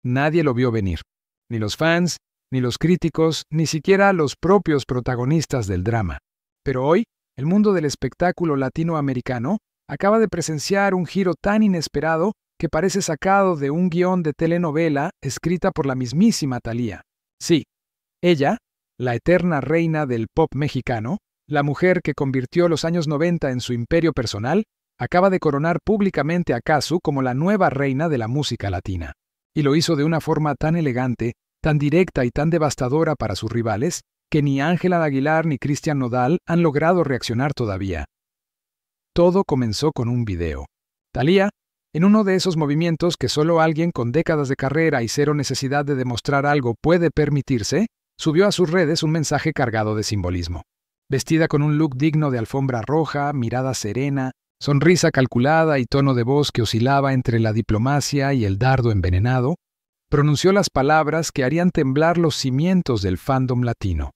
Nadie lo vio venir. Ni los fans, ni los críticos, ni siquiera los propios protagonistas del drama. Pero hoy, el mundo del espectáculo latinoamericano acaba de presenciar un giro tan inesperado que parece sacado de un guión de telenovela escrita por la mismísima Thalía. Sí, ella, la eterna reina del pop mexicano, la mujer que convirtió los años 90 en su imperio personal, acaba de coronar públicamente a Cazzu como la nueva reina de la música latina. Y lo hizo de una forma tan elegante, tan directa y tan devastadora para sus rivales, que ni Ángela Aguilar ni Cristian Nodal han logrado reaccionar todavía. Todo comenzó con un video. Thalía, en uno de esos movimientos que solo alguien con décadas de carrera y cero necesidad de demostrar algo puede permitirse, subió a sus redes un mensaje cargado de simbolismo. Vestida con un look digno de alfombra roja, mirada serena, sonrisa calculada y tono de voz que oscilaba entre la diplomacia y el dardo envenenado, pronunció las palabras que harían temblar los cimientos del fandom latino.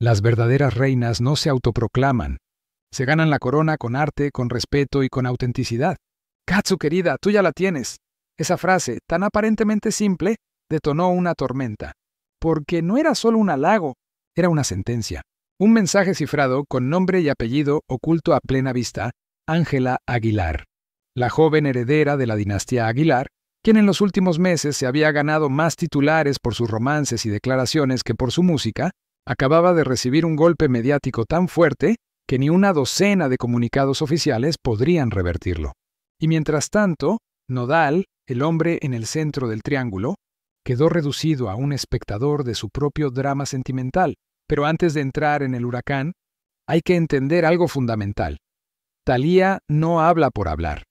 Las verdaderas reinas no se autoproclaman. Se ganan la corona con arte, con respeto y con autenticidad. Cazzu, querida, tú ya la tienes. Esa frase, tan aparentemente simple, detonó una tormenta. Porque no era solo un halago, era una sentencia. Un mensaje cifrado con nombre y apellido oculto a plena vista, Ángela Aguilar, la joven heredera de la dinastía Aguilar, quien en los últimos meses se había ganado más titulares por sus romances y declaraciones que por su música, acababa de recibir un golpe mediático tan fuerte que ni una docena de comunicados oficiales podrían revertirlo. Y mientras tanto, Nodal, el hombre en el centro del triángulo, quedó reducido a un espectador de su propio drama sentimental. Pero antes de entrar en el huracán, hay que entender algo fundamental. Thalía no habla por hablar.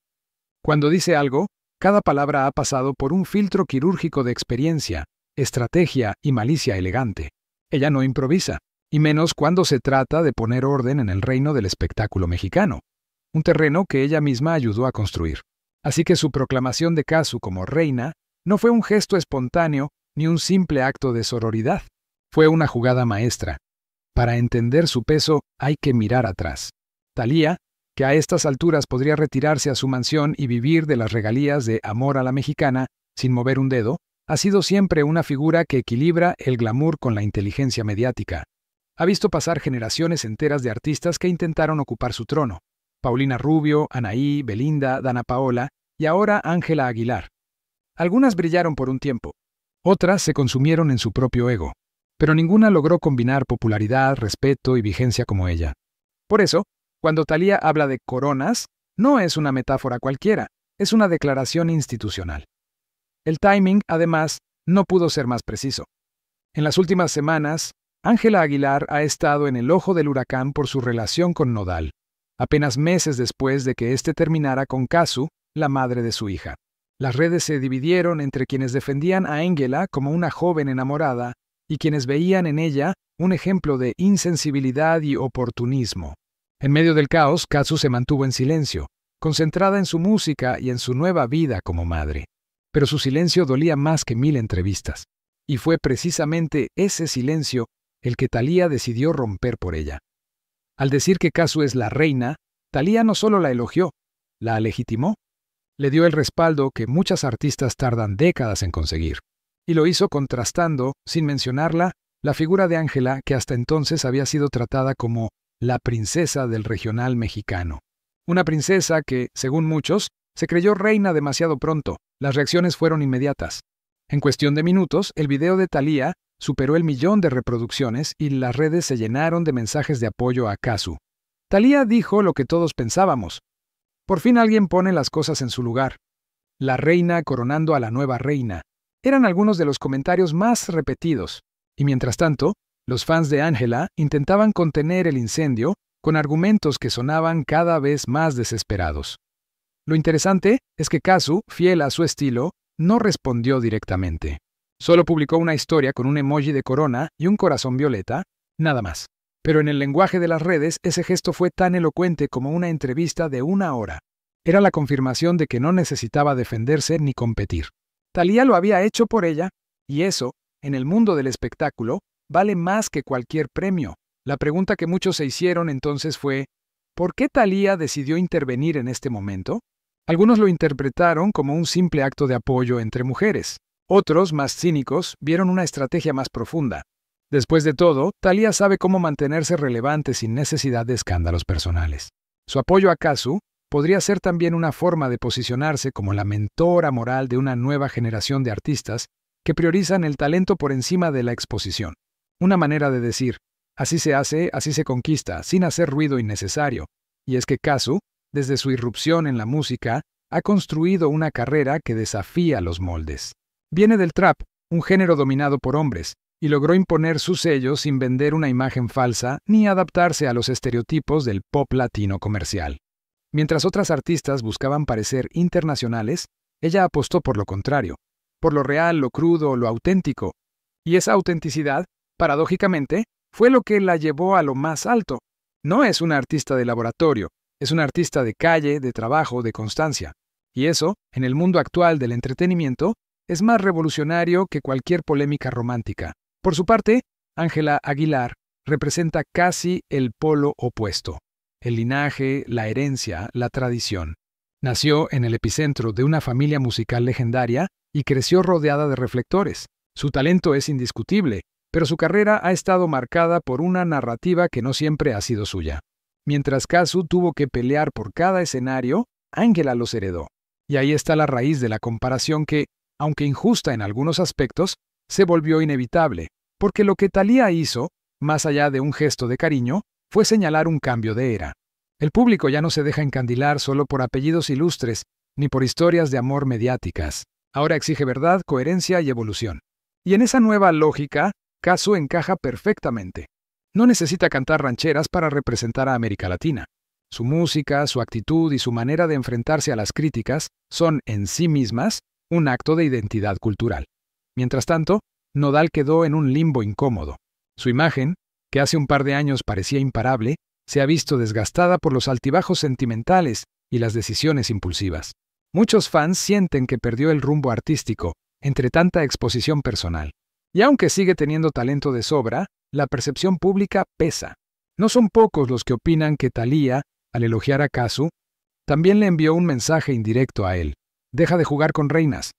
Cuando dice algo, cada palabra ha pasado por un filtro quirúrgico de experiencia, estrategia y malicia elegante. Ella no improvisa, y menos cuando se trata de poner orden en el reino del espectáculo mexicano, un terreno que ella misma ayudó a construir. Así que su proclamación de Cazzu como reina no fue un gesto espontáneo ni un simple acto de sororidad. Fue una jugada maestra. Para entender su peso hay que mirar atrás. Thalía, que a estas alturas podría retirarse a su mansión y vivir de las regalías de Amor a la Mexicana sin mover un dedo, ha sido siempre una figura que equilibra el glamour con la inteligencia mediática. Ha visto pasar generaciones enteras de artistas que intentaron ocupar su trono. Paulina Rubio, Anaí, Belinda, Dana Paola y ahora Ángela Aguilar. Algunas brillaron por un tiempo. Otras se consumieron en su propio ego. Pero ninguna logró combinar popularidad, respeto y vigencia como ella. Por eso, cuando Thalía habla de coronas, no es una metáfora cualquiera, es una declaración institucional. El timing, además, no pudo ser más preciso. En las últimas semanas, Ángela Aguilar ha estado en el ojo del huracán por su relación con Nodal, apenas meses después de que éste terminara con Cazzu, la madre de su hija. Las redes se dividieron entre quienes defendían a Ángela como una joven enamorada y quienes veían en ella un ejemplo de insensibilidad y oportunismo. En medio del caos, Cazzu se mantuvo en silencio, concentrada en su música y en su nueva vida como madre. Pero su silencio dolía más que 1000 entrevistas. Y fue precisamente ese silencio el que Thalía decidió romper por ella. Al decir que Cazzu es la reina, Thalía no solo la elogió, la legitimó. Le dio el respaldo que muchas artistas tardan décadas en conseguir. Y lo hizo contrastando, sin mencionarla, la figura de Ángela que hasta entonces había sido tratada como la princesa del regional mexicano. Una princesa que, según muchos, se creyó reina demasiado pronto. Las reacciones fueron inmediatas. En cuestión de minutos, el video de Thalía superó el 1.000.000 de reproducciones y las redes se llenaron de mensajes de apoyo a Cazzu. Thalía dijo lo que todos pensábamos. Por fin alguien pone las cosas en su lugar. La reina coronando a la nueva reina. Eran algunos de los comentarios más repetidos. Y mientras tanto, los fans de Ángela intentaban contener el incendio con argumentos que sonaban cada vez más desesperados. Lo interesante es que Cazzu, fiel a su estilo, no respondió directamente. Solo publicó una historia con un emoji de corona y un corazón violeta, nada más. Pero en el lenguaje de las redes, ese gesto fue tan elocuente como una entrevista de 1 hora. Era la confirmación de que no necesitaba defenderse ni competir. Thalía lo había hecho por ella, y eso, en el mundo del espectáculo, vale más que cualquier premio. La pregunta que muchos se hicieron entonces fue, ¿por qué Thalía decidió intervenir en este momento? Algunos lo interpretaron como un simple acto de apoyo entre mujeres. Otros, más cínicos, vieron una estrategia más profunda. Después de todo, Thalía sabe cómo mantenerse relevante sin necesidad de escándalos personales. Su apoyo a Kazu podría ser también una forma de posicionarse como la mentora moral de una nueva generación de artistas que priorizan el talento por encima de la exposición. Una manera de decir, así se hace, así se conquista, sin hacer ruido innecesario. Y es que Kazu, desde su irrupción en la música, ha construido una carrera que desafía los moldes. Viene del trap, un género dominado por hombres, y logró imponer su sello sin vender una imagen falsa ni adaptarse a los estereotipos del pop latino comercial. Mientras otras artistas buscaban parecer internacionales, ella apostó por lo contrario, por lo real, lo crudo, lo auténtico. Y esa autenticidad, paradójicamente, fue lo que la llevó a lo más alto. No es una artista de laboratorio, es una artista de calle, de trabajo, de constancia. Y eso, en el mundo actual del entretenimiento, es más revolucionario que cualquier polémica romántica. Por su parte, Ángela Aguilar representa casi el polo opuesto. El linaje, la herencia, la tradición. Nació en el epicentro de una familia musical legendaria y creció rodeada de reflectores. Su talento es indiscutible, pero su carrera ha estado marcada por una narrativa que no siempre ha sido suya. Mientras Kazu tuvo que pelear por cada escenario, Ángela los heredó. Y ahí está la raíz de la comparación que, aunque injusta en algunos aspectos, se volvió inevitable, porque lo que Thalía hizo, más allá de un gesto de cariño, fue señalar un cambio de era. El público ya no se deja encandilar solo por apellidos ilustres, ni por historias de amor mediáticas. Ahora exige verdad, coherencia y evolución. Y en esa nueva lógica, Kazu encaja perfectamente. No necesita cantar rancheras para representar a América Latina. Su música, su actitud y su manera de enfrentarse a las críticas son, en sí mismas, un acto de identidad cultural. Mientras tanto, Nodal quedó en un limbo incómodo. Su imagen, que hace un par de años parecía imparable, se ha visto desgastada por los altibajos sentimentales y las decisiones impulsivas. Muchos fans sienten que perdió el rumbo artístico entre tanta exposición personal. Y aunque sigue teniendo talento de sobra, la percepción pública pesa. No son pocos los que opinan que Thalía, al elogiar a Kazu, también le envió un mensaje indirecto a él. Deja de jugar con reinas,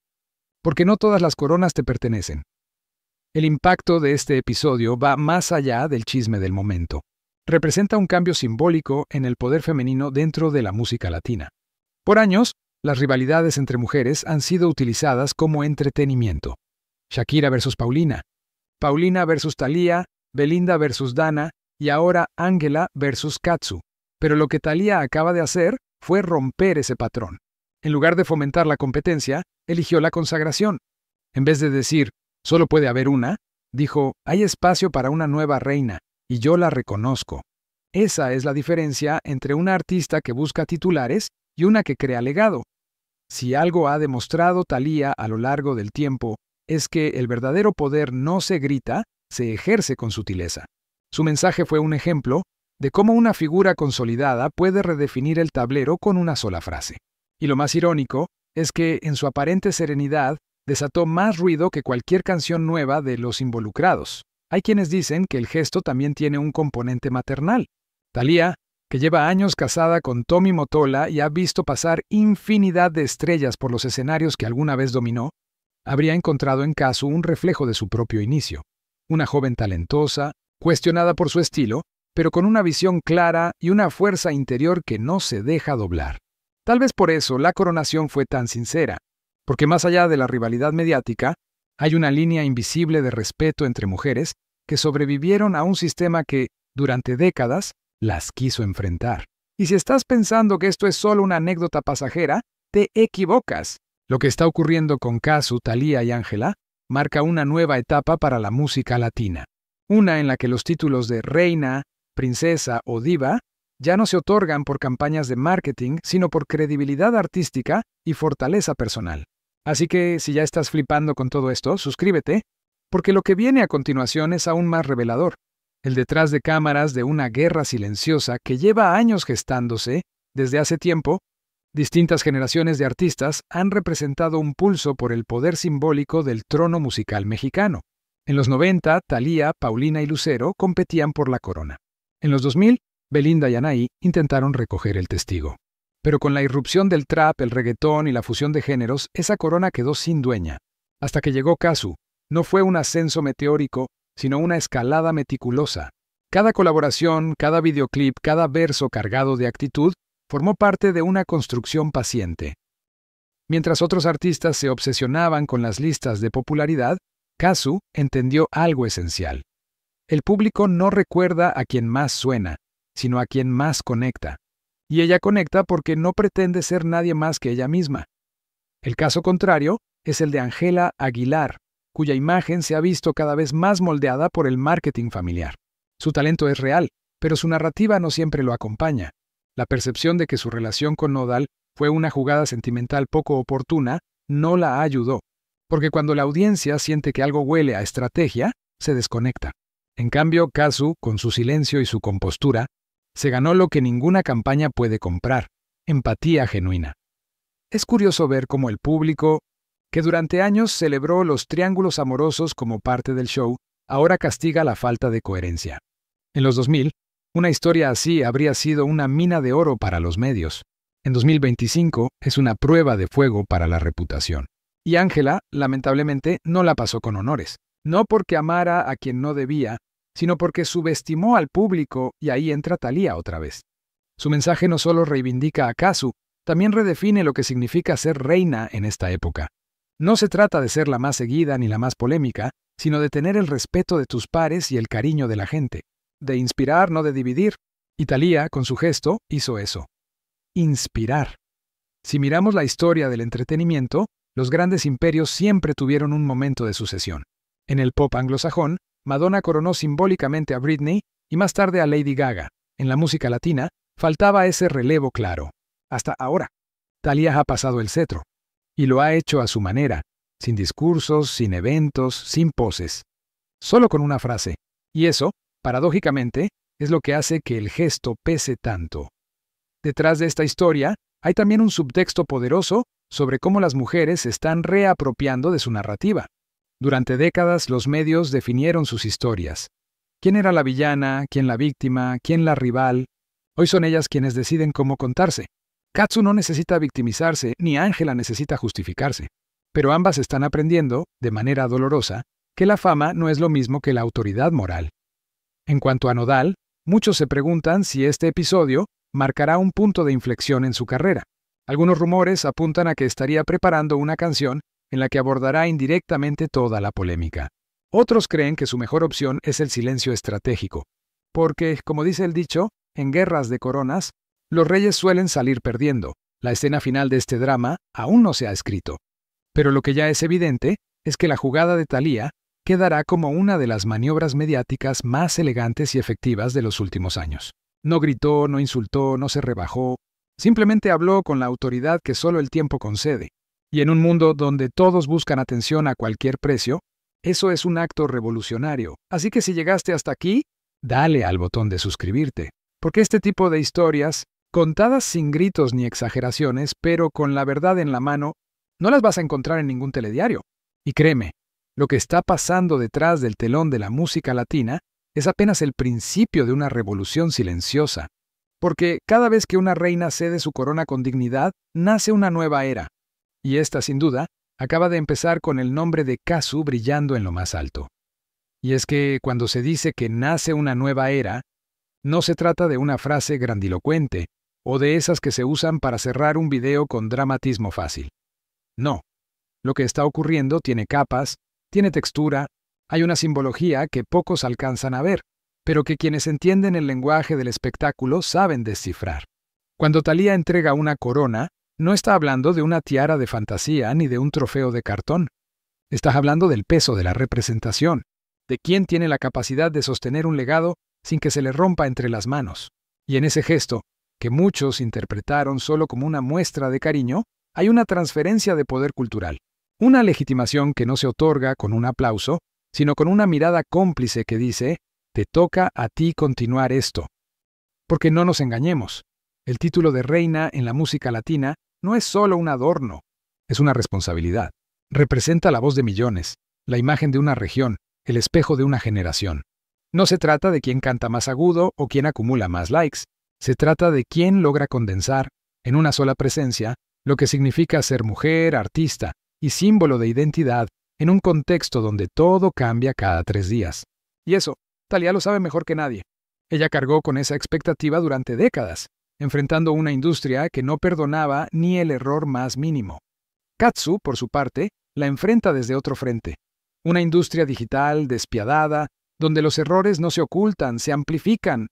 porque no todas las coronas te pertenecen. El impacto de este episodio va más allá del chisme del momento. Representa un cambio simbólico en el poder femenino dentro de la música latina. Por años, las rivalidades entre mujeres han sido utilizadas como entretenimiento. Shakira versus Paulina, Paulina versus Thalía, Belinda versus Dana y ahora Ángela versus Kazu. Pero lo que Thalía acaba de hacer fue romper ese patrón. En lugar de fomentar la competencia, eligió la consagración. En vez de decir, solo puede haber una, dijo, hay espacio para una nueva reina, y yo la reconozco. Esa es la diferencia entre una artista que busca titulares y una que crea legado. Si algo ha demostrado Thalía a lo largo del tiempo, es que el verdadero poder no se grita, se ejerce con sutileza. Su mensaje fue un ejemplo de cómo una figura consolidada puede redefinir el tablero con una sola frase. Y lo más irónico es que, en su aparente serenidad, desató más ruido que cualquier canción nueva de los involucrados. Hay quienes dicen que el gesto también tiene un componente maternal. Thalía, que lleva años casada con Tommy Mottola y ha visto pasar infinidad de estrellas por los escenarios que alguna vez dominó, habría encontrado en Kazu un reflejo de su propio inicio. Una joven talentosa, cuestionada por su estilo, pero con una visión clara y una fuerza interior que no se deja doblar. Tal vez por eso la coronación fue tan sincera, porque más allá de la rivalidad mediática, hay una línea invisible de respeto entre mujeres que sobrevivieron a un sistema que, durante décadas, las quiso enfrentar. Y si estás pensando que esto es solo una anécdota pasajera, te equivocas. Lo que está ocurriendo con Kazu, Thalía y Ángela marca una nueva etapa para la música latina. Una en la que los títulos de reina, princesa o diva ya no se otorgan por campañas de marketing, sino por credibilidad artística y fortaleza personal. Así que, si ya estás flipando con todo esto, suscríbete, porque lo que viene a continuación es aún más revelador. El detrás de cámaras de una guerra silenciosa que lleva años gestándose, desde hace tiempo, distintas generaciones de artistas han representado un pulso por el poder simbólico del trono musical mexicano. En los 90, Thalía, Paulina y Lucero competían por la corona. En los 2000, Belinda y Anaí intentaron recoger el testigo. Pero con la irrupción del trap, el reggaetón y la fusión de géneros, esa corona quedó sin dueña. Hasta que llegó Kazu, no fue un ascenso meteórico, sino una escalada meticulosa. Cada colaboración, cada videoclip, cada verso cargado de actitud formó parte de una construcción paciente. Mientras otros artistas se obsesionaban con las listas de popularidad, Kazu entendió algo esencial. El público no recuerda a quien más suena, sino a quien más conecta. Y ella conecta porque no pretende ser nadie más que ella misma. El caso contrario es el de Angela Aguilar, cuya imagen se ha visto cada vez más moldeada por el marketing familiar. Su talento es real, pero su narrativa no siempre lo acompaña. La percepción de que su relación con Nodal fue una jugada sentimental poco oportuna no la ayudó, porque cuando la audiencia siente que algo huele a estrategia, se desconecta. En cambio, Kazu, con su silencio y su compostura, se ganó lo que ninguna campaña puede comprar: empatía genuina. Es curioso ver cómo el público, que durante años celebró los triángulos amorosos como parte del show, ahora castiga la falta de coherencia. En los 2000, una historia así habría sido una mina de oro para los medios. En 2025 es una prueba de fuego para la reputación. Y Angela, lamentablemente, no la pasó con honores. No porque amara a quien no debía, sino porque subestimó al público, y ahí entra Thalía otra vez. Su mensaje no solo reivindica a Kazu, también redefine lo que significa ser reina en esta época. No se trata de ser la más seguida ni la más polémica, sino de tener el respeto de tus pares y el cariño de la gente. De inspirar, no de dividir. Y Thalía, con su gesto, hizo eso. Inspirar. Si miramos la historia del entretenimiento, los grandes imperios siempre tuvieron un momento de sucesión. En el pop anglosajón, Madonna coronó simbólicamente a Britney y más tarde a Lady Gaga. En la música latina, faltaba ese relevo claro. Hasta ahora, Thalía ha pasado el cetro. Y lo ha hecho a su manera, sin discursos, sin eventos, sin poses. Solo con una frase. Y eso, paradójicamente, es lo que hace que el gesto pese tanto. Detrás de esta historia, hay también un subtexto poderoso sobre cómo las mujeres se están reapropiando de su narrativa. Durante décadas, los medios definieron sus historias. ¿Quién era la villana? ¿Quién la víctima? ¿Quién la rival? Hoy son ellas quienes deciden cómo contarse. Kazu no necesita victimizarse, ni Angela necesita justificarse. Pero ambas están aprendiendo, de manera dolorosa, que la fama no es lo mismo que la autoridad moral. En cuanto a Nodal, muchos se preguntan si este episodio marcará un punto de inflexión en su carrera. Algunos rumores apuntan a que estaría preparando una canción en la que abordará indirectamente toda la polémica. Otros creen que su mejor opción es el silencio estratégico, porque, como dice el dicho, en guerras de coronas, los reyes suelen salir perdiendo. La escena final de este drama aún no se ha escrito. Pero lo que ya es evidente es que la jugada de Thalía quedará como una de las maniobras mediáticas más elegantes y efectivas de los últimos años. No gritó, no insultó, no se rebajó, simplemente habló con la autoridad que solo el tiempo concede. Y en un mundo donde todos buscan atención a cualquier precio, eso es un acto revolucionario. Así que si llegaste hasta aquí, dale al botón de suscribirte, porque este tipo de historias, contadas sin gritos ni exageraciones, pero con la verdad en la mano, no las vas a encontrar en ningún telediario. Y créeme, lo que está pasando detrás del telón de la música latina es apenas el principio de una revolución silenciosa. Porque cada vez que una reina cede su corona con dignidad, nace una nueva era. Y esta, sin duda, acaba de empezar con el nombre de Kazu brillando en lo más alto. Y es que cuando se dice que nace una nueva era, no se trata de una frase grandilocuente o de esas que se usan para cerrar un video con dramatismo fácil. No. Lo que está ocurriendo tiene capas, tiene textura, hay una simbología que pocos alcanzan a ver, pero que quienes entienden el lenguaje del espectáculo saben descifrar. Cuando Thalía entrega una corona, no está hablando de una tiara de fantasía ni de un trofeo de cartón. Estás hablando del peso de la representación, de quién tiene la capacidad de sostener un legado sin que se le rompa entre las manos. Y en ese gesto, que muchos interpretaron solo como una muestra de cariño, hay una transferencia de poder cultural. Una legitimación que no se otorga con un aplauso, sino con una mirada cómplice que dice, te toca a ti continuar esto. Porque no nos engañemos, el título de reina en la música latina no es solo un adorno, es una responsabilidad. Representa la voz de millones, la imagen de una región, el espejo de una generación. No se trata de quién canta más agudo o quién acumula más likes. Se trata de quién logra condensar, en una sola presencia, lo que significa ser mujer, artista y símbolo de identidad en un contexto donde todo cambia cada 3 días. Y eso, Thalía lo sabe mejor que nadie. Ella cargó con esa expectativa durante décadas, enfrentando una industria que no perdonaba ni el error más mínimo. Katsu, por su parte, la enfrenta desde otro frente. Una industria digital despiadada, donde los errores no se ocultan, se amplifican.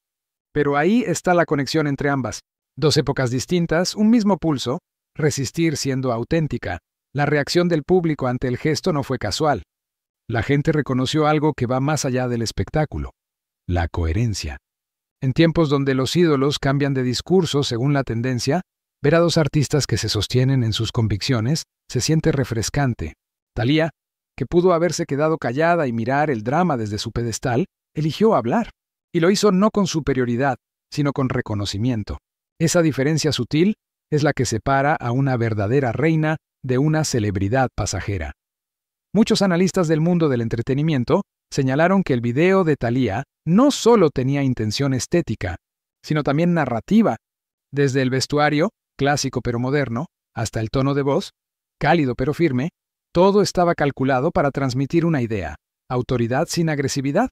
Pero ahí está la conexión entre ambas. 2 épocas distintas, un mismo pulso, resistir siendo auténtica. La reacción del público ante el gesto no fue casual. La gente reconoció algo que va más allá del espectáculo: la coherencia. En tiempos donde los ídolos cambian de discurso según la tendencia, ver a 2 artistas que se sostienen en sus convicciones se siente refrescante. Thalía, que pudo haberse quedado callada y mirar el drama desde su pedestal, eligió hablar. Y lo hizo no con superioridad, sino con reconocimiento. Esa diferencia sutil es la que separa a una verdadera reina de una celebridad pasajera. Muchos analistas del mundo del entretenimiento señalaron que el video de Thalía no solo tenía intención estética, sino también narrativa. Desde el vestuario, clásico pero moderno, hasta el tono de voz, cálido pero firme, todo estaba calculado para transmitir una idea: autoridad sin agresividad.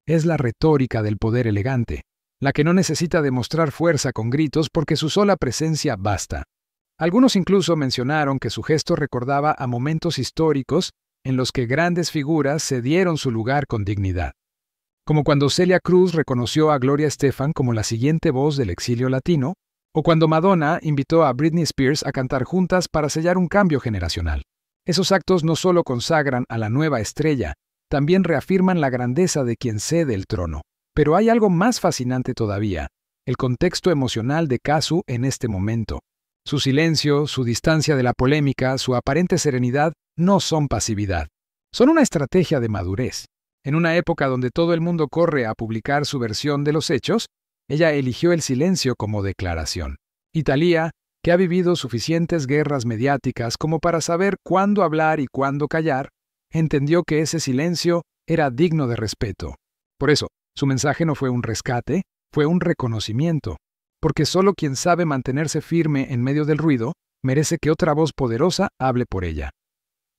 Es la retórica del poder elegante, la que no necesita demostrar fuerza con gritos porque su sola presencia basta. Algunos incluso mencionaron que su gesto recordaba a momentos históricos en los que grandes figuras cedieron su lugar con dignidad. Como cuando Celia Cruz reconoció a Gloria Estefan como la siguiente voz del exilio latino, o cuando Madonna invitó a Britney Spears a cantar juntas para sellar un cambio generacional. Esos actos no solo consagran a la nueva estrella, también reafirman la grandeza de quien cede el trono. Pero hay algo más fascinante todavía: el contexto emocional de Katsu en este momento. Su silencio, su distancia de la polémica, su aparente serenidad no son pasividad. Son una estrategia de madurez. En una época donde todo el mundo corre a publicar su versión de los hechos, ella eligió el silencio como declaración. Y Thalía, que ha vivido suficientes guerras mediáticas como para saber cuándo hablar y cuándo callar, entendió que ese silencio era digno de respeto. Por eso, su mensaje no fue un rescate, fue un reconocimiento. Porque solo quien sabe mantenerse firme en medio del ruido merece que otra voz poderosa hable por ella.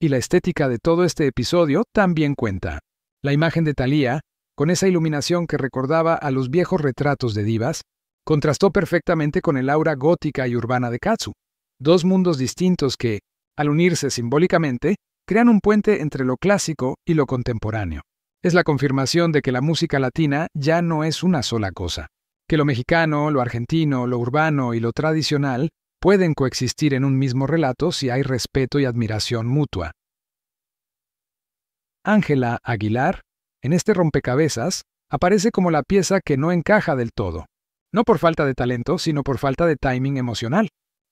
Y la estética de todo este episodio también cuenta. La imagen de Thalía, con esa iluminación que recordaba a los viejos retratos de divas, contrastó perfectamente con el aura gótica y urbana de Katsu. 2 mundos distintos que, al unirse simbólicamente, crean un puente entre lo clásico y lo contemporáneo. Es la confirmación de que la música latina ya no es una sola cosa, que lo mexicano, lo argentino, lo urbano y lo tradicional pueden coexistir en un mismo relato si hay respeto y admiración mutua. Ángela Aguilar, en este rompecabezas, aparece como la pieza que no encaja del todo. No por falta de talento, sino por falta de timing emocional.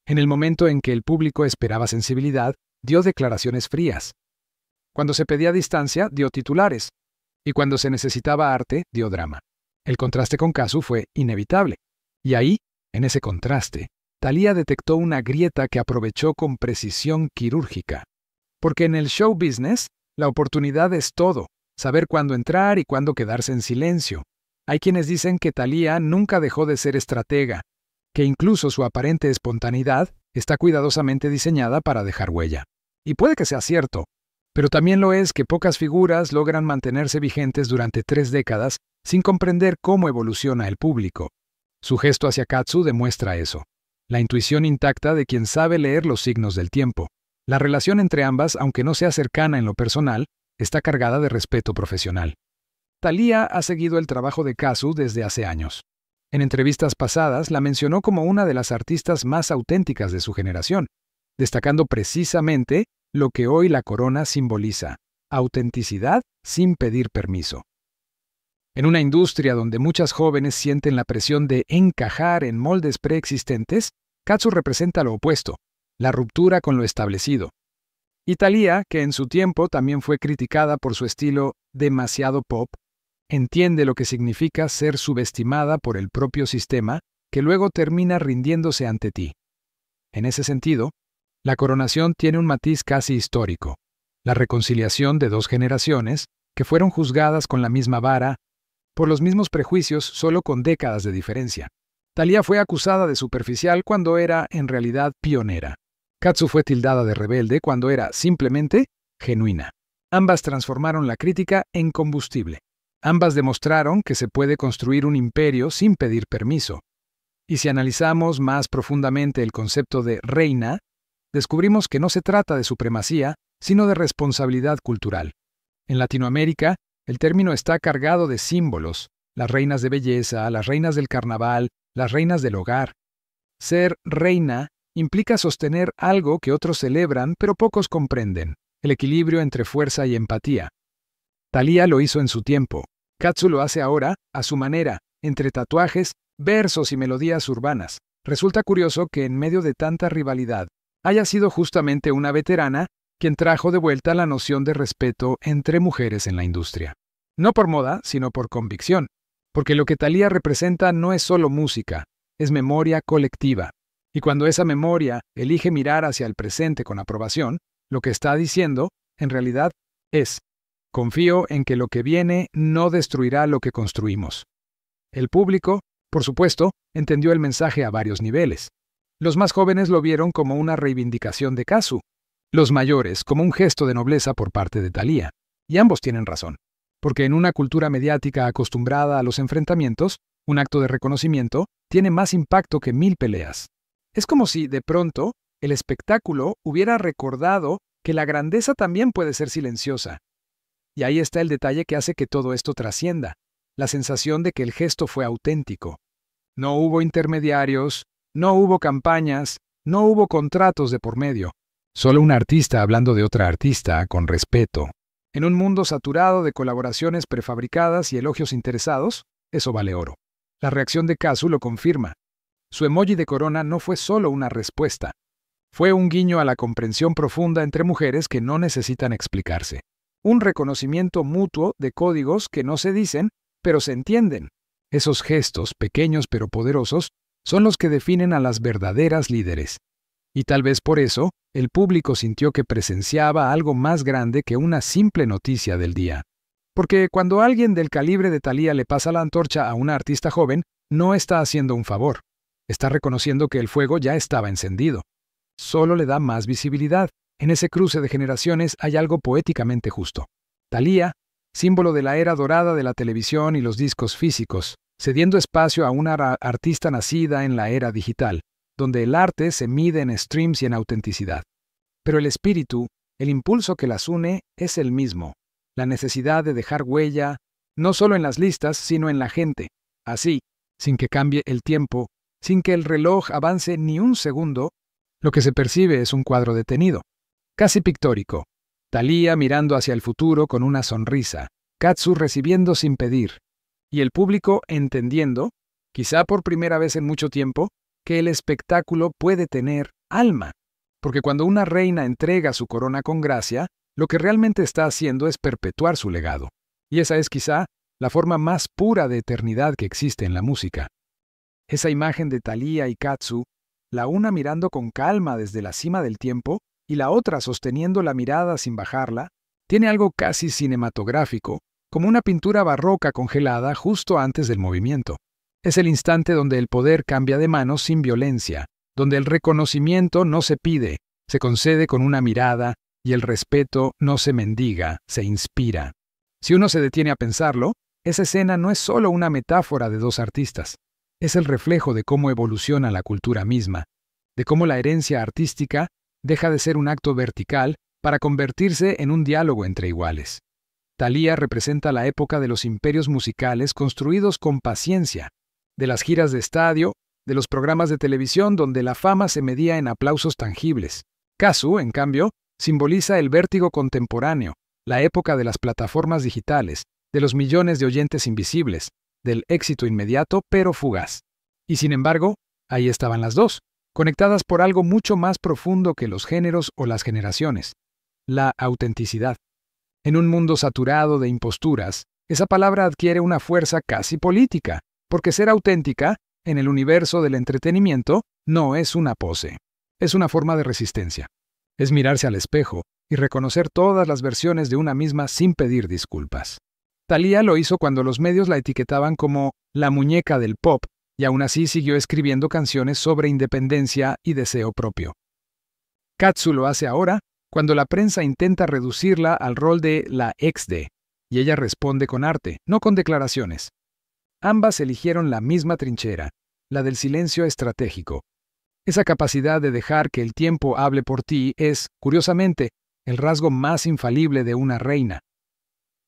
En el momento en que el público esperaba sensibilidad, dio declaraciones frías. Cuando se pedía distancia, dio titulares. Y cuando se necesitaba arte, dio drama. El contraste con Katsu fue inevitable. Y ahí, en ese contraste, Thalía detectó una grieta que aprovechó con precisión quirúrgica. Porque en el show business, la oportunidad es todo, saber cuándo entrar y cuándo quedarse en silencio. Hay quienes dicen que Thalía nunca dejó de ser estratega, que incluso su aparente espontaneidad está cuidadosamente diseñada para dejar huella. Y puede que sea cierto, pero también lo es que pocas figuras logran mantenerse vigentes durante 3 décadas sin comprender cómo evoluciona el público. Su gesto hacia Katsu demuestra eso, la intuición intacta de quien sabe leer los signos del tiempo. La relación entre ambas, aunque no sea cercana en lo personal, está cargada de respeto profesional. Thalía ha seguido el trabajo de Katsu desde hace años. En entrevistas pasadas la mencionó como una de las artistas más auténticas de su generación, destacando precisamente lo que hoy la corona simboliza: autenticidad sin pedir permiso. En una industria donde muchas jóvenes sienten la presión de encajar en moldes preexistentes, Katsu representa lo opuesto: la ruptura con lo establecido. Y Thalía, que en su tiempo también fue criticada por su estilo demasiado pop, entiende lo que significa ser subestimada por el propio sistema, que luego termina rindiéndose ante ti. En ese sentido, la coronación tiene un matiz casi histórico: la reconciliación de 2 generaciones que fueron juzgadas con la misma vara, por los mismos prejuicios, solo con décadas de diferencia. Thalía fue acusada de superficial cuando era, en realidad, pionera. Katsu fue tildada de rebelde cuando era, simplemente, genuina. Ambas transformaron la crítica en combustible. Ambas demostraron que se puede construir un imperio sin pedir permiso. Y si analizamos más profundamente el concepto de reina, descubrimos que no se trata de supremacía, sino de responsabilidad cultural. En Latinoamérica, el término está cargado de símbolos: las reinas de belleza, las reinas del carnaval, las reinas del hogar. Ser reina implica sostener algo que otros celebran pero pocos comprenden: el equilibrio entre fuerza y empatía. Thalía lo hizo en su tiempo. Katsu lo hace ahora, a su manera, entre tatuajes, versos y melodías urbanas. Resulta curioso que en medio de tanta rivalidad haya sido justamente una veterana quien trajo de vuelta la noción de respeto entre mujeres en la industria. No por moda, sino por convicción. Porque lo que Thalía representa no es solo música, es memoria colectiva. Y cuando esa memoria elige mirar hacia el presente con aprobación, lo que está diciendo, en realidad, es: confío en que lo que viene no destruirá lo que construimos. El público, por supuesto, entendió el mensaje a varios niveles. Los más jóvenes lo vieron como una reivindicación de Katsu, los mayores como un gesto de nobleza por parte de Thalía. Y ambos tienen razón, porque en una cultura mediática acostumbrada a los enfrentamientos, un acto de reconocimiento tiene más impacto que 1000 peleas. Es como si, de pronto, el espectáculo hubiera recordado que la grandeza también puede ser silenciosa. Y ahí está el detalle que hace que todo esto trascienda: la sensación de que el gesto fue auténtico. No hubo intermediarios, no hubo campañas, no hubo contratos de por medio. Solo un artista hablando de otra artista con respeto. En un mundo saturado de colaboraciones prefabricadas y elogios interesados, eso vale oro. La reacción de Katsu lo confirma. Su emoji de corona no fue solo una respuesta. Fue un guiño a la comprensión profunda entre mujeres que no necesitan explicarse. Un reconocimiento mutuo de códigos que no se dicen, pero se entienden. Esos gestos, pequeños pero poderosos, son los que definen a las verdaderas líderes. Y tal vez por eso, el público sintió que presenciaba algo más grande que una simple noticia del día. Porque cuando alguien del calibre de Thalía le pasa la antorcha a una artista joven, no está haciendo un favor. Está reconociendo que el fuego ya estaba encendido. Solo le da más visibilidad. En ese cruce de generaciones hay algo poéticamente justo. Thalía, símbolo de la era dorada de la televisión y los discos físicos, cediendo espacio a una artista nacida en la era digital, donde el arte se mide en streams y en autenticidad. Pero el espíritu, el impulso que las une, es el mismo: la necesidad de dejar huella, no solo en las listas, sino en la gente. Así, sin que cambie el tiempo, sin que el reloj avance ni un segundo, lo que se percibe es un cuadro detenido, casi pictórico. Thalía mirando hacia el futuro con una sonrisa, Katsu recibiendo sin pedir, y el público entendiendo, quizá por primera vez en mucho tiempo, que el espectáculo puede tener alma. Porque cuando una reina entrega su corona con gracia, lo que realmente está haciendo es perpetuar su legado. Y esa es quizá la forma más pura de eternidad que existe en la música. Esa imagen de Thalía y Katsu, la una mirando con calma desde la cima del tiempo y la otra sosteniendo la mirada sin bajarla, tiene algo casi cinematográfico, como una pintura barroca congelada justo antes del movimiento. Es el instante donde el poder cambia de manos sin violencia, donde el reconocimiento no se pide, se concede con una mirada, y el respeto no se mendiga, se inspira. Si uno se detiene a pensarlo, esa escena no es solo una metáfora de dos artistas, es el reflejo de cómo evoluciona la cultura misma, de cómo la herencia artística deja de ser un acto vertical para convertirse en un diálogo entre iguales. Thalía representa la época de los imperios musicales construidos con paciencia, de las giras de estadio, de los programas de televisión donde la fama se medía en aplausos tangibles. Katsu, en cambio, simboliza el vértigo contemporáneo, la época de las plataformas digitales, de los millones de oyentes invisibles, del éxito inmediato pero fugaz. Y sin embargo, ahí estaban las dos, conectadas por algo mucho más profundo que los géneros o las generaciones: la autenticidad. En un mundo saturado de imposturas, esa palabra adquiere una fuerza casi política, porque ser auténtica, en el universo del entretenimiento, no es una pose, es una forma de resistencia. Es mirarse al espejo y reconocer todas las versiones de una misma sin pedir disculpas. Thalía lo hizo cuando los medios la etiquetaban como la muñeca del pop, y aún así siguió escribiendo canciones sobre independencia y deseo propio. Katsu lo hace ahora Cuando la prensa intenta reducirla al rol de la ex-de, y ella responde con arte, no con declaraciones. Ambas eligieron la misma trinchera, la del silencio estratégico. Esa capacidad de dejar que el tiempo hable por ti es, curiosamente, el rasgo más infalible de una reina.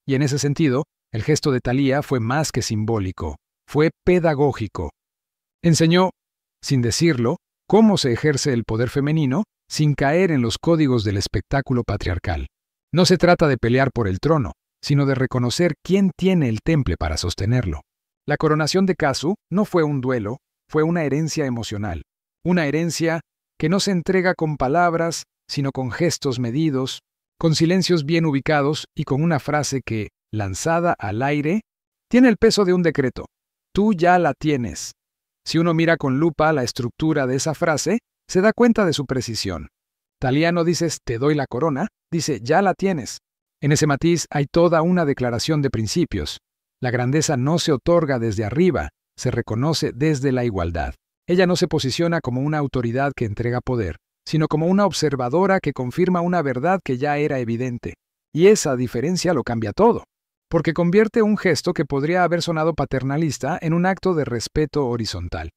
Y en ese sentido, el gesto de Thalía fue más que simbólico, fue pedagógico. Enseñó, sin decirlo, cómo se ejerce el poder femenino sin caer en los códigos del espectáculo patriarcal. No se trata de pelear por el trono, sino de reconocer quién tiene el temple para sostenerlo. La coronación de Kazu no fue un duelo, fue una herencia emocional. Una herencia que no se entrega con palabras, sino con gestos medidos, con silencios bien ubicados y con una frase que, lanzada al aire, tiene el peso de un decreto. Tú ya la tienes. Si uno mira con lupa la estructura de esa frase, se da cuenta de su precisión. Thalía no dice te doy la corona, dice ya la tienes. En ese matiz hay toda una declaración de principios. La grandeza no se otorga desde arriba, se reconoce desde la igualdad. Ella no se posiciona como una autoridad que entrega poder, sino como una observadora que confirma una verdad que ya era evidente. Y esa diferencia lo cambia todo, porque convierte un gesto que podría haber sonado paternalista en un acto de respeto horizontal.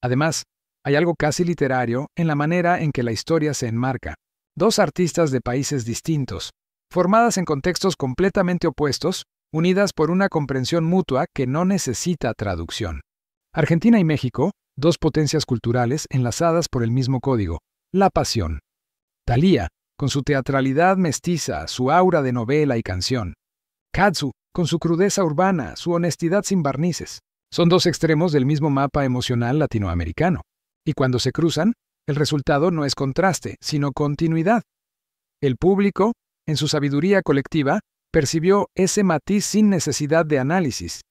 Además, hay algo casi literario en la manera en que la historia se enmarca. Dos artistas de países distintos, formadas en contextos completamente opuestos, unidas por una comprensión mutua que no necesita traducción. Argentina y México, dos potencias culturales enlazadas por el mismo código, la pasión. Thalía, con su teatralidad mestiza, su aura de novela y canción. Kazu, con su crudeza urbana, su honestidad sin barnices. Son dos extremos del mismo mapa emocional latinoamericano. Y cuando se cruzan, el resultado no es contraste, sino continuidad. El público, en su sabiduría colectiva, percibió ese matiz sin necesidad de análisis.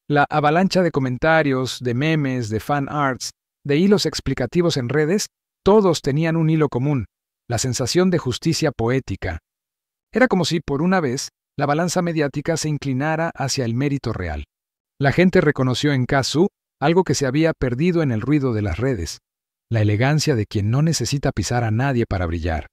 La avalancha de comentarios, de memes, de fan arts, de hilos explicativos en redes, todos tenían un hilo común, la sensación de justicia poética. Era como si, por una vez, la balanza mediática se inclinara hacia el mérito real. La gente reconoció en Kazu algo que se había perdido en el ruido de las redes, la elegancia de quien no necesita pisar a nadie para brillar.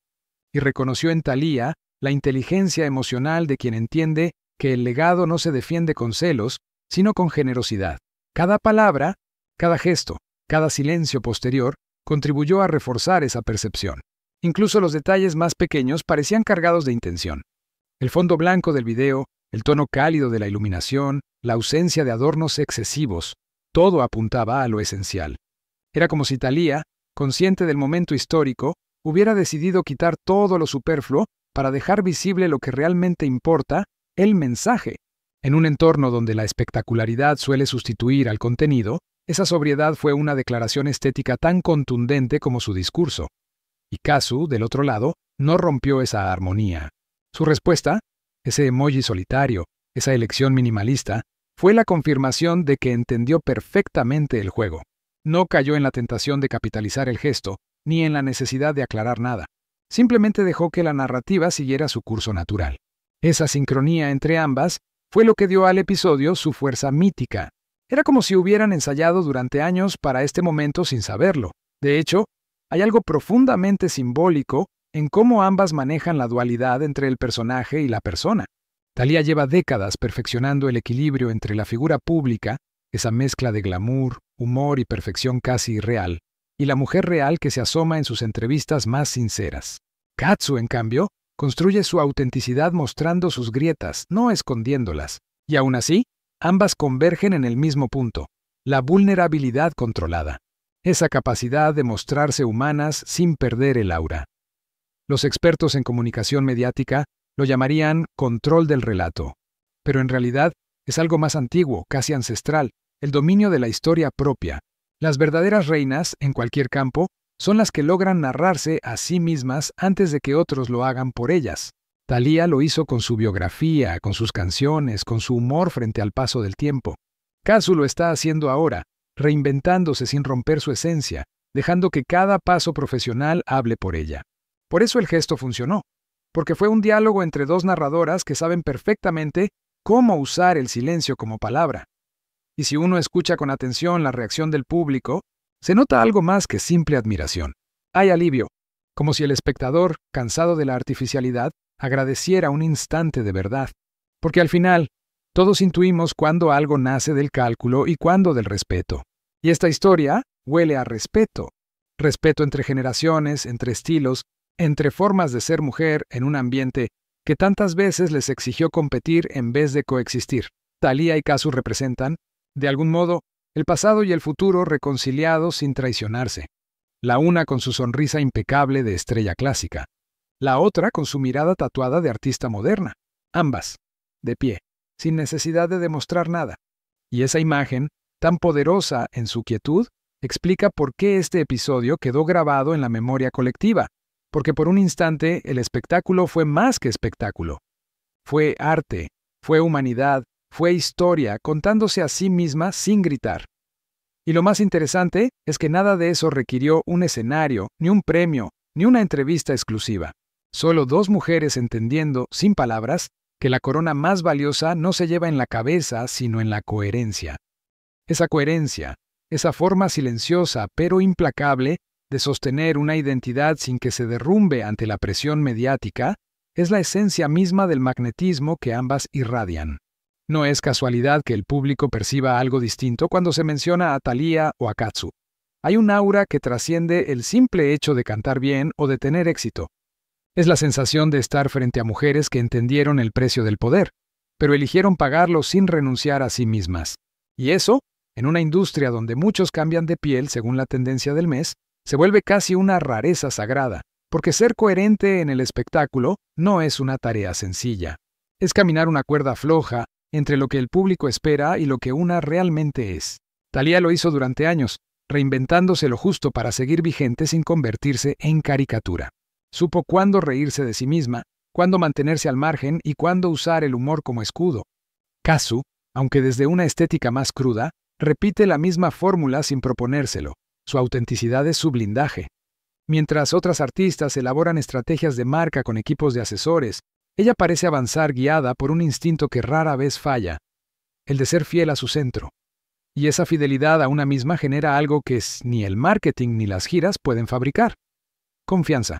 Y reconoció en Thalía la inteligencia emocional de quien entiende que el legado no se defiende con celos, sino con generosidad. Cada palabra, cada gesto, cada silencio posterior contribuyó a reforzar esa percepción. Incluso los detalles más pequeños parecían cargados de intención. El fondo blanco del video, el tono cálido de la iluminación, la ausencia de adornos excesivos, todo apuntaba a lo esencial. Era como si Thalía, consciente del momento histórico, hubiera decidido quitar todo lo superfluo para dejar visible lo que realmente importa, el mensaje. En un entorno donde la espectacularidad suele sustituir al contenido, esa sobriedad fue una declaración estética tan contundente como su discurso. Y Kazu, del otro lado, no rompió esa armonía. Su respuesta, ese emoji solitario, esa elección minimalista, fue la confirmación de que entendió perfectamente el juego. No cayó en la tentación de capitalizar el gesto, ni en la necesidad de aclarar nada. Simplemente dejó que la narrativa siguiera su curso natural. Esa sincronía entre ambas fue lo que dio al episodio su fuerza mítica. Era como si hubieran ensayado durante años para este momento sin saberlo. De hecho, hay algo profundamente simbólico en cómo ambas manejan la dualidad entre el personaje y la persona. Thalía lleva décadas perfeccionando el equilibrio entre la figura pública, esa mezcla de glamour, humor y perfección casi irreal, y la mujer real que se asoma en sus entrevistas más sinceras. Kazu, en cambio, construye su autenticidad mostrando sus grietas, no escondiéndolas. Y aún así, ambas convergen en el mismo punto, la vulnerabilidad controlada. Esa capacidad de mostrarse humanas sin perder el aura. Los expertos en comunicación mediática lo llamarían control del relato. Pero en realidad es algo más antiguo, casi ancestral, el dominio de la historia propia. Las verdaderas reinas, en cualquier campo, son las que logran narrarse a sí mismas antes de que otros lo hagan por ellas. Thalía lo hizo con su biografía, con sus canciones, con su humor frente al paso del tiempo. Kazu lo está haciendo ahora, reinventándose sin romper su esencia, dejando que cada paso profesional hable por ella. Por eso el gesto funcionó, porque fue un diálogo entre dos narradoras que saben perfectamente cómo usar el silencio como palabra. Y si uno escucha con atención la reacción del público, se nota algo más que simple admiración. Hay alivio, como si el espectador, cansado de la artificialidad, agradeciera un instante de verdad. Porque al final, todos intuimos cuándo algo nace del cálculo y cuándo del respeto. Y esta historia huele a respeto. Respeto entre generaciones, entre estilos, entre formas de ser mujer en un ambiente que tantas veces les exigió competir en vez de coexistir. Thalía y Katsu representan, de algún modo, el pasado y el futuro reconciliados sin traicionarse. La una con su sonrisa impecable de estrella clásica, la otra con su mirada tatuada de artista moderna. Ambas, de pie, sin necesidad de demostrar nada. Y esa imagen, tan poderosa en su quietud, explica por qué este episodio quedó grabado en la memoria colectiva. Porque por un instante el espectáculo fue más que espectáculo. Fue arte, fue humanidad, fue historia contándose a sí misma sin gritar. Y lo más interesante es que nada de eso requirió un escenario, ni un premio, ni una entrevista exclusiva. Solo dos mujeres entendiendo, sin palabras, que la corona más valiosa no se lleva en la cabeza, sino en la coherencia. Esa coherencia, esa forma silenciosa pero implacable de sostener una identidad sin que se derrumbe ante la presión mediática, es la esencia misma del magnetismo que ambas irradian. No es casualidad que el público perciba algo distinto cuando se menciona a Thalía o a Katsu. Hay un aura que trasciende el simple hecho de cantar bien o de tener éxito. Es la sensación de estar frente a mujeres que entendieron el precio del poder, pero eligieron pagarlo sin renunciar a sí mismas. Y eso, en una industria donde muchos cambian de piel según la tendencia del mes, se vuelve casi una rareza sagrada, porque ser coherente en el espectáculo no es una tarea sencilla. Es caminar una cuerda floja entre lo que el público espera y lo que una realmente es. Thalía lo hizo durante años, reinventándose lo justo para seguir vigente sin convertirse en caricatura. Supo cuándo reírse de sí misma, cuándo mantenerse al margen y cuándo usar el humor como escudo. Katsu, aunque desde una estética más cruda, repite la misma fórmula sin proponérselo. Su autenticidad es su blindaje. Mientras otras artistas elaboran estrategias de marca con equipos de asesores, ella parece avanzar guiada por un instinto que rara vez falla, el de ser fiel a su centro. Y esa fidelidad a una misma genera algo que ni el marketing ni las giras pueden fabricar. Confianza.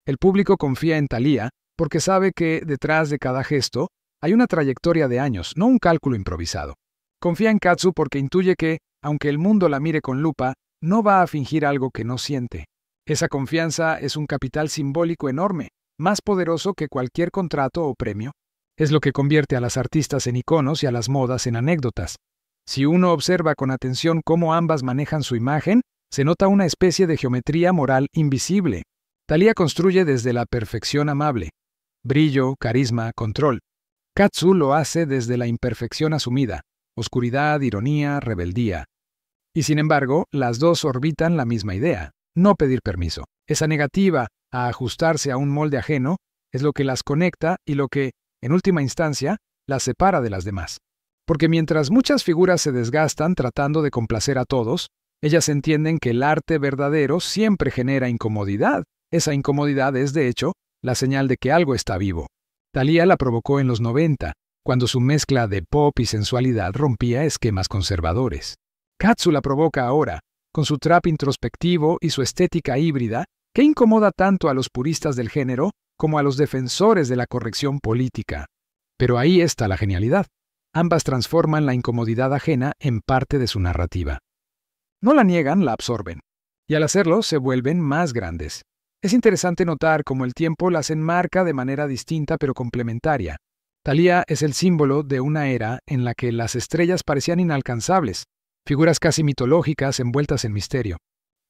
El público confía en Thalía porque sabe que, detrás de cada gesto, hay una trayectoria de años, no un cálculo improvisado. Confía en Katsu porque intuye que, aunque el mundo la mire con lupa, no va a fingir algo que no siente. Esa confianza es un capital simbólico enorme, más poderoso que cualquier contrato o premio. Es lo que convierte a las artistas en iconos y a las modas en anécdotas. Si uno observa con atención cómo ambas manejan su imagen, se nota una especie de geometría moral invisible. Thalía construye desde la perfección amable. Brillo, carisma, control. Katsu lo hace desde la imperfección asumida. Oscuridad, ironía, rebeldía. Y sin embargo, las dos orbitan la misma idea. No pedir permiso. Esa negativa a ajustarse a un molde ajeno es lo que las conecta y lo que, en última instancia, las separa de las demás. Porque mientras muchas figuras se desgastan tratando de complacer a todos, ellas entienden que el arte verdadero siempre genera incomodidad. Esa incomodidad es, de hecho, la señal de que algo está vivo. Thalía la provocó en los 90, cuando su mezcla de pop y sensualidad rompía esquemas conservadores. Katsu la provoca ahora, con su trap introspectivo y su estética híbrida, que incomoda tanto a los puristas del género como a los defensores de la corrección política. Pero ahí está la genialidad. Ambas transforman la incomodidad ajena en parte de su narrativa. No la niegan, la absorben. Y al hacerlo, se vuelven más grandes. Es interesante notar cómo el tiempo las enmarca de manera distinta pero complementaria. Thalía es el símbolo de una era en la que las estrellas parecían inalcanzables, figuras casi mitológicas envueltas en misterio.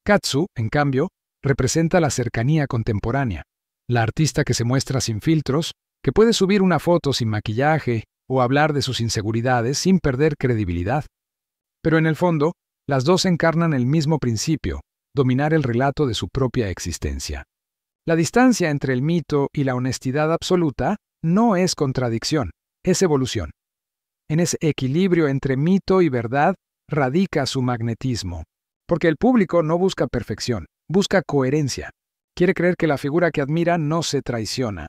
Katsu, en cambio, representa la cercanía contemporánea, la artista que se muestra sin filtros, que puede subir una foto sin maquillaje o hablar de sus inseguridades sin perder credibilidad. Pero en el fondo, las dos encarnan el mismo principio, dominar el relato de su propia existencia. La distancia entre el mito y la honestidad absoluta no es contradicción, es evolución. En ese equilibrio entre mito y verdad radica su magnetismo, porque el público no busca perfección, busca coherencia. Quiere creer que la figura que admira no se traiciona.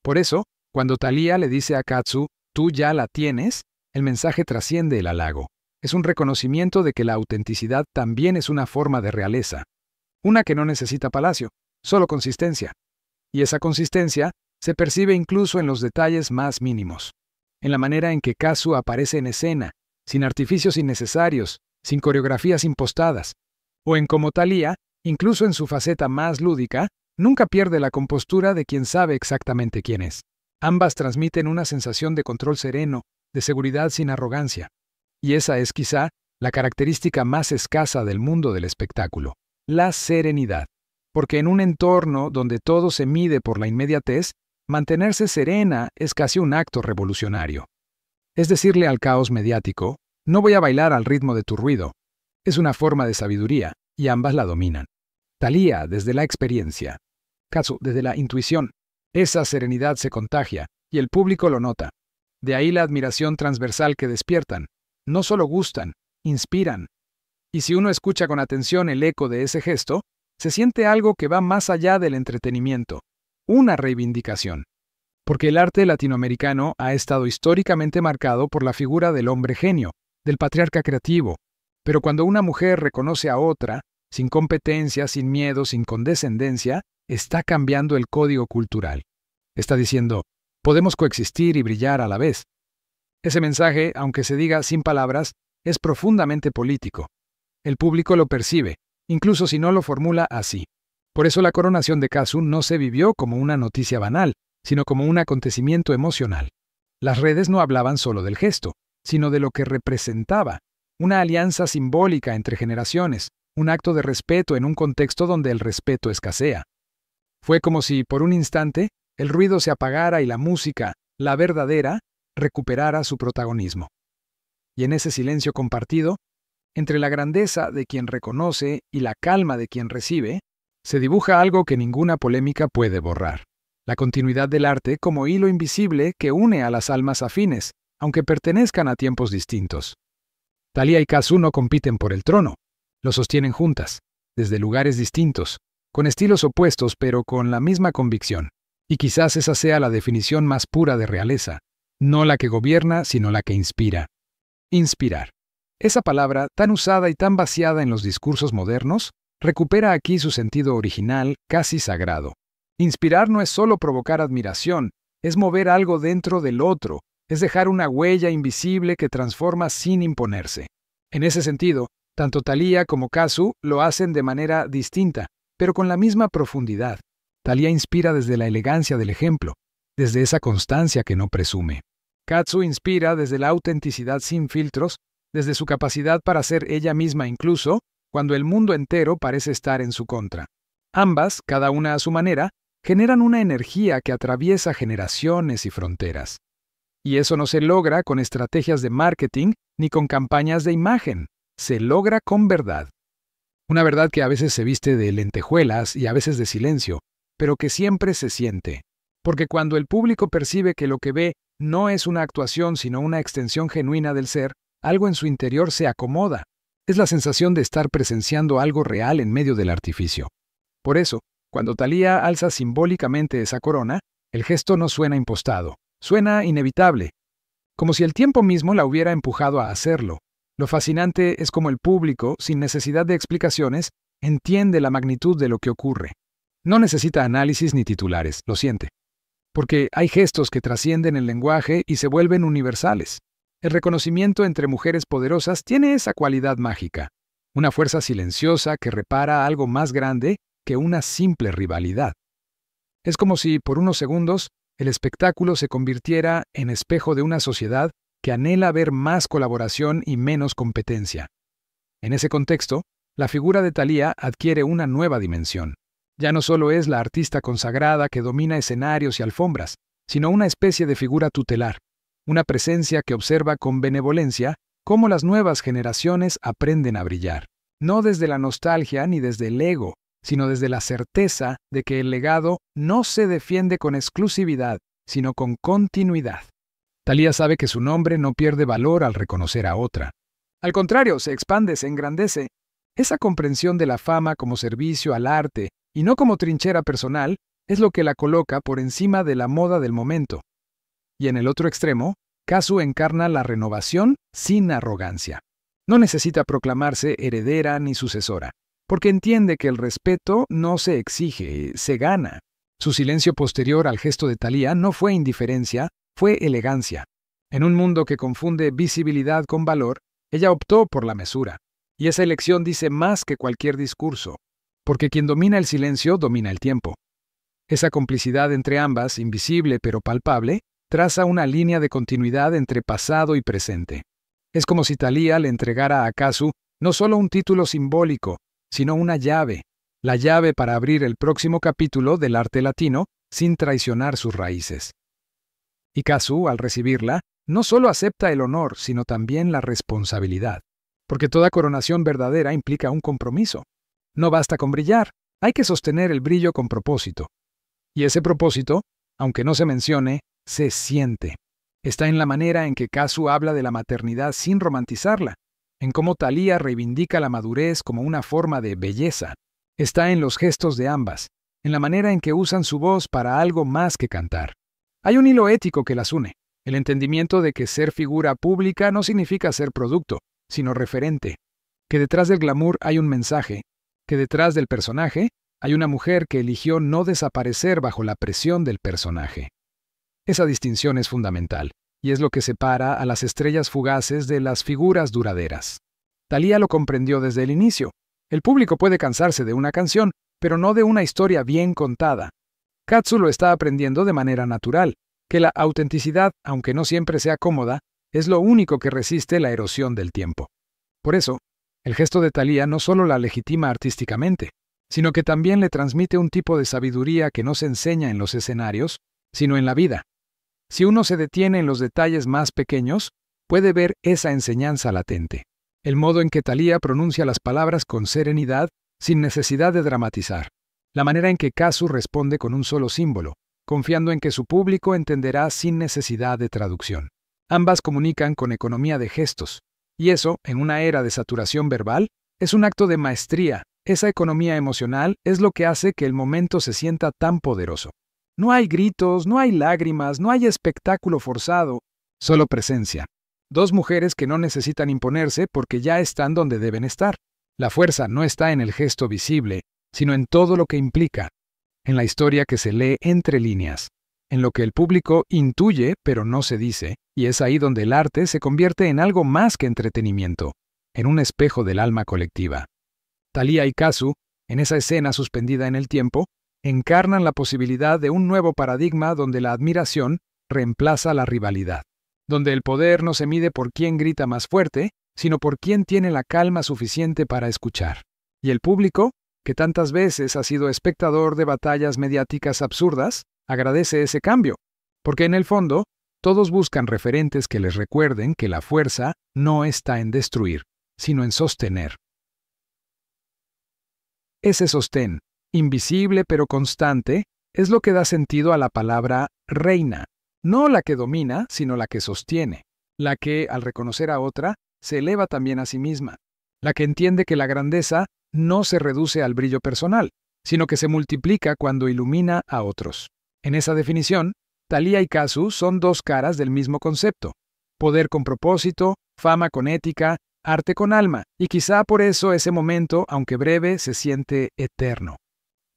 Por eso, cuando Thalía le dice a Katsu, «tú ya la tienes», el mensaje trasciende el halago. Es un reconocimiento de que la autenticidad también es una forma de realeza. Una que no necesita palacio, solo consistencia. Y esa consistencia se percibe incluso en los detalles más mínimos. En la manera en que Kazu aparece en escena, sin artificios innecesarios, sin coreografías impostadas. O en cómo Thalía, incluso en su faceta más lúdica, nunca pierde la compostura de quien sabe exactamente quién es. Ambas transmiten una sensación de control sereno, de seguridad sin arrogancia. Y esa es quizá la característica más escasa del mundo del espectáculo, la serenidad. Porque en un entorno donde todo se mide por la inmediatez, mantenerse serena es casi un acto revolucionario. Es decirle al caos mediático, no voy a bailar al ritmo de tu ruido. Es una forma de sabiduría, y ambas la dominan. Thalía desde la experiencia, Kazu desde la intuición. Esa serenidad se contagia, y el público lo nota. De ahí la admiración transversal que despiertan. No solo gustan, inspiran. Y si uno escucha con atención el eco de ese gesto, se siente algo que va más allá del entretenimiento, una reivindicación. Porque el arte latinoamericano ha estado históricamente marcado por la figura del hombre genio, del patriarca creativo. Pero cuando una mujer reconoce a otra, sin competencia, sin miedo, sin condescendencia, está cambiando el código cultural. Está diciendo, podemos coexistir y brillar a la vez. Ese mensaje, aunque se diga sin palabras, es profundamente político. El público lo percibe, incluso si no lo formula así. Por eso la coronación de Kazu no se vivió como una noticia banal, sino como un acontecimiento emocional. Las redes no hablaban solo del gesto, sino de lo que representaba, una alianza simbólica entre generaciones, un acto de respeto en un contexto donde el respeto escasea. Fue como si, por un instante, el ruido se apagara y la música, la verdadera, recuperara su protagonismo. Y en ese silencio compartido, entre la grandeza de quien reconoce y la calma de quien recibe, se dibuja algo que ninguna polémica puede borrar. La continuidad del arte como hilo invisible que une a las almas afines, aunque pertenezcan a tiempos distintos. Thalía y Kazu no compiten por el trono, lo sostienen juntas, desde lugares distintos, con estilos opuestos pero con la misma convicción. Y quizás esa sea la definición más pura de realeza, no la que gobierna, sino la que inspira. Inspirar. Esa palabra, tan usada y tan vaciada en los discursos modernos, recupera aquí su sentido original, casi sagrado. Inspirar no es solo provocar admiración, es mover algo dentro del otro, es dejar una huella invisible que transforma sin imponerse. En ese sentido, tanto Thalía como Kazu lo hacen de manera distinta, pero con la misma profundidad. Thalía inspira desde la elegancia del ejemplo, desde esa constancia que no presume. Kazu inspira desde la autenticidad sin filtros, desde su capacidad para ser ella misma incluso cuando el mundo entero parece estar en su contra. Ambas, cada una a su manera, generan una energía que atraviesa generaciones y fronteras. Y eso no se logra con estrategias de marketing ni con campañas de imagen, se logra con verdad. Una verdad que a veces se viste de lentejuelas y a veces de silencio, pero que siempre se siente. Porque cuando el público percibe que lo que ve no es una actuación sino una extensión genuina del ser, algo en su interior se acomoda. Es la sensación de estar presenciando algo real en medio del artificio. Por eso, cuando Thalía alza simbólicamente esa corona, el gesto no suena impostado, suena inevitable, como si el tiempo mismo la hubiera empujado a hacerlo. Lo fascinante es cómo el público, sin necesidad de explicaciones, entiende la magnitud de lo que ocurre. No necesita análisis ni titulares, lo siente. Porque hay gestos que trascienden el lenguaje y se vuelven universales. El reconocimiento entre mujeres poderosas tiene esa cualidad mágica, una fuerza silenciosa que repara algo más grande que una simple rivalidad. Es como si, por unos segundos, el espectáculo se convirtiera en espejo de una sociedad que anhela ver más colaboración y menos competencia. En ese contexto, la figura de Thalía adquiere una nueva dimensión. Ya no solo es la artista consagrada que domina escenarios y alfombras, sino una especie de figura tutelar, una presencia que observa con benevolencia cómo las nuevas generaciones aprenden a brillar, no desde la nostalgia ni desde el ego, sino desde la certeza de que el legado no se defiende con exclusividad, sino con continuidad. Thalía sabe que su nombre no pierde valor al reconocer a otra. Al contrario, se expande, se engrandece. Esa comprensión de la fama como servicio al arte y no como trinchera personal es lo que la coloca por encima de la moda del momento. Y en el otro extremo, Kazu encarna la renovación sin arrogancia. No necesita proclamarse heredera ni sucesora. porque entiende que el respeto no se exige, se gana. Su silencio posterior al gesto de Thalía no fue indiferencia, fue elegancia. En un mundo que confunde visibilidad con valor, ella optó por la mesura. Y esa elección dice más que cualquier discurso, porque quien domina el silencio domina el tiempo. Esa complicidad entre ambas, invisible pero palpable, traza una línea de continuidad entre pasado y presente. Es como si Thalía le entregara a Kazu no solo un título simbólico, sino una llave, la llave para abrir el próximo capítulo del arte latino sin traicionar sus raíces. Y Kazu, al recibirla, no solo acepta el honor, sino también la responsabilidad, porque toda coronación verdadera implica un compromiso. No basta con brillar, hay que sostener el brillo con propósito. Y ese propósito, aunque no se mencione, se siente. Está en la manera en que Kazu habla de la maternidad sin romantizarla, en cómo Thalía reivindica la madurez como una forma de belleza. Está en los gestos de ambas, en la manera en que usan su voz para algo más que cantar. Hay un hilo ético que las une, el entendimiento de que ser figura pública no significa ser producto, sino referente, que detrás del glamour hay un mensaje, que detrás del personaje hay una mujer que eligió no desaparecer bajo la presión del personaje. Esa distinción es fundamental, y es lo que separa a las estrellas fugaces de las figuras duraderas. Thalía lo comprendió desde el inicio. El público puede cansarse de una canción, pero no de una historia bien contada. Kazu lo está aprendiendo de manera natural, que la autenticidad, aunque no siempre sea cómoda, es lo único que resiste la erosión del tiempo. Por eso, el gesto de Thalía no solo la legitima artísticamente, sino que también le transmite un tipo de sabiduría que no se enseña en los escenarios, sino en la vida. Si uno se detiene en los detalles más pequeños, puede ver esa enseñanza latente. El modo en que Thalía pronuncia las palabras con serenidad, sin necesidad de dramatizar. La manera en que Kazu responde con un solo símbolo, confiando en que su público entenderá sin necesidad de traducción. Ambas comunican con economía de gestos, y eso, en una era de saturación verbal, es un acto de maestría. Esa economía emocional es lo que hace que el momento se sienta tan poderoso. No hay gritos, no hay lágrimas, no hay espectáculo forzado, solo presencia. Dos mujeres que no necesitan imponerse porque ya están donde deben estar. La fuerza no está en el gesto visible, sino en todo lo que implica, en la historia que se lee entre líneas, en lo que el público intuye pero no se dice, y es ahí donde el arte se convierte en algo más que entretenimiento, en un espejo del alma colectiva. Thalía y Kazu, en esa escena suspendida en el tiempo, encarnan la posibilidad de un nuevo paradigma donde la admiración reemplaza la rivalidad, donde el poder no se mide por quién grita más fuerte, sino por quién tiene la calma suficiente para escuchar. Y el público, que tantas veces ha sido espectador de batallas mediáticas absurdas, agradece ese cambio, porque en el fondo, todos buscan referentes que les recuerden que la fuerza no está en destruir, sino en sostener. Ese sostén, invisible pero constante, es lo que da sentido a la palabra reina, no la que domina, sino la que sostiene, la que, al reconocer a otra, se eleva también a sí misma, la que entiende que la grandeza no se reduce al brillo personal, sino que se multiplica cuando ilumina a otros. En esa definición, Thalía y Kazu son dos caras del mismo concepto: poder con propósito, fama con ética, arte con alma, y quizá por eso ese momento, aunque breve, se siente eterno.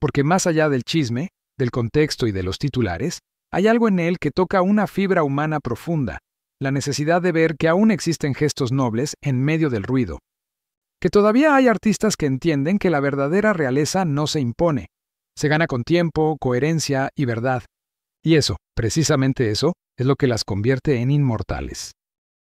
Porque más allá del chisme, del contexto y de los titulares, hay algo en él que toca una fibra humana profunda, la necesidad de ver que aún existen gestos nobles en medio del ruido, que todavía hay artistas que entienden que la verdadera realeza no se impone, se gana con tiempo, coherencia y verdad. Y eso, precisamente eso, es lo que las convierte en inmortales.